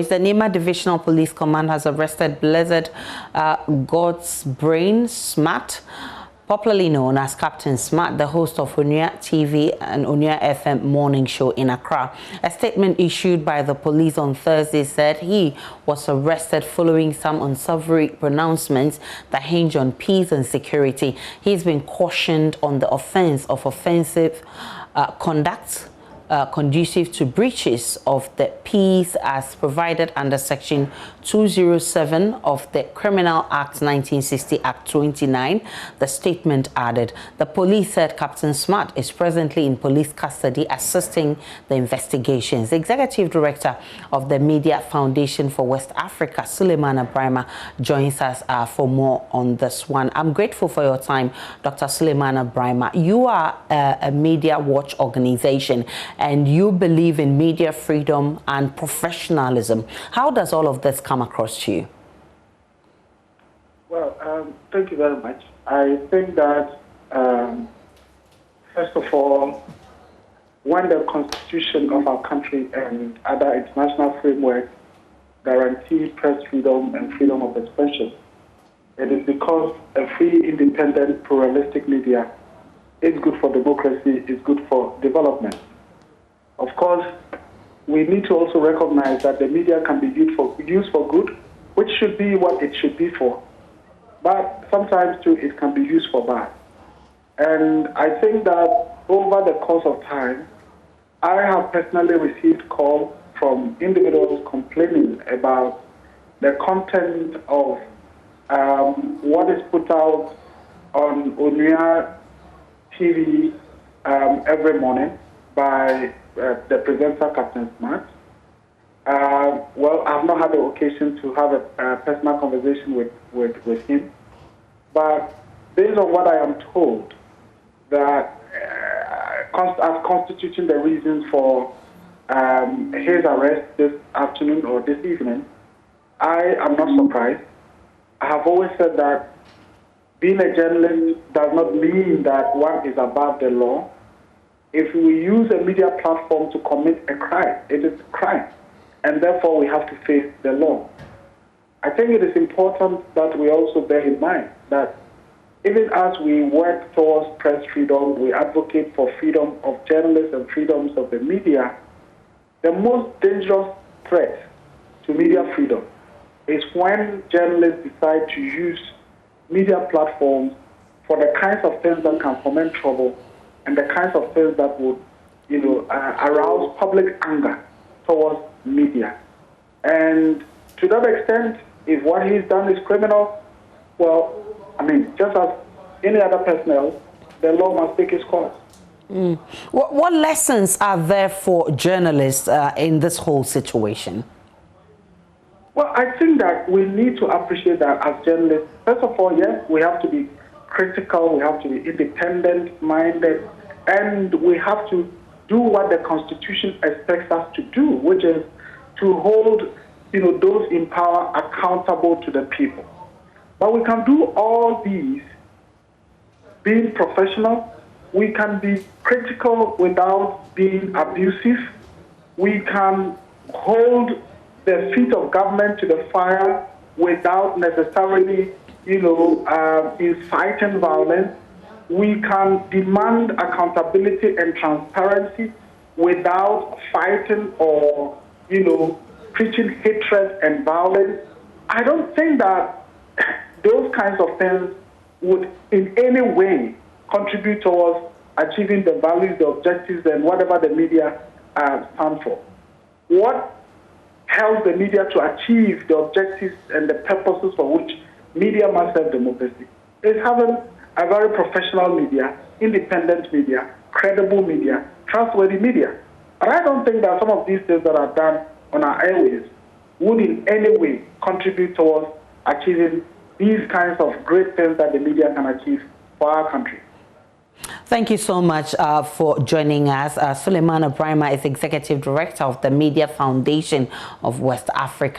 The Nima Divisional Police Command has arrested Blessed God's Brain Smart, popularly known as Captain Smart, the host of Onua TV and Onua FM morning show in Accra. A statement issued by the police on Thursday said he was arrested following some unsavory pronouncements that hinge on peace and security. He's been cautioned on the offense of offensive conduct conducive to breaches of the peace as provided under Section 207 of the Criminal Act 1960 Act 29. The statement added, the police said Captain Smart is presently in police custody assisting the investigations. The executive director of the Media Foundation for West Africa, Suleiman Brima, joins us for more on this one. I'm grateful for your time, Dr. Suleiman Brima. You are a media watch organization, and you believe in media freedom and professionalism. How does all of this come across to you? Well, thank you very much. I think that, first of all, when the Constitution of our country and other international frameworks guarantee press freedom and freedom of expression, it is because a free, independent, pluralistic media is good for democracy, is good for development. Of course, we need to also recognize that the media can be used for good, which should be what it should be for. But sometimes, too, it can be used for bad. And I think that over the course of time, I have personally received calls from individuals complaining about the content of what is put out on Onua TV every morning by the presenter, Captain Smart. Well, I've not had the occasion to have a personal conversation with him, but based on what I am told, that as constituting the reasons for his arrest this afternoon or this evening, I am not surprised. I have always said that being a journalist does not mean that one is above the law. If we use a media platform to commit a crime, it is a crime, and therefore we have to face the law. I think it is important that we also bear in mind that even as we work towards press freedom, we advocate for freedom of journalists and freedoms of the media, the most dangerous threat to media freedom is when journalists decide to use media platforms for the kinds of things that can foment trouble and the kinds of things that would, arouse public anger towards media. And to that extent, if what he's done is criminal, well, I mean, just as any other person else, the law must take its course. What lessons are there for journalists in this whole situation? Well, I think that we need to appreciate that as journalists. First of all, yes, we have to be critical, we have to be independent-minded, and we have to do what the Constitution expects us to do, which is to hold, those in power accountable to the people. But we can do all these being professional. We can be critical without being abusive. We can hold the feet of government to the fire without necessarily, inciting violence. We can demand accountability and transparency without fighting or, preaching hatred and violence. I don't think that those kinds of things would in any way contribute towards achieving the values, the objectives, and whatever the media stand for. What helps the media to achieve the objectives and the purposes for which media must serve democracy is having a very professional media, independent media, credible media, trustworthy media. But I don't think that some of these things that are done on our airways would in any way contribute towards achieving these kinds of great things that the media can achieve for our country. Thank you so much for joining us. Suleiman Brima is Executive Director of the Media Foundation of West Africa.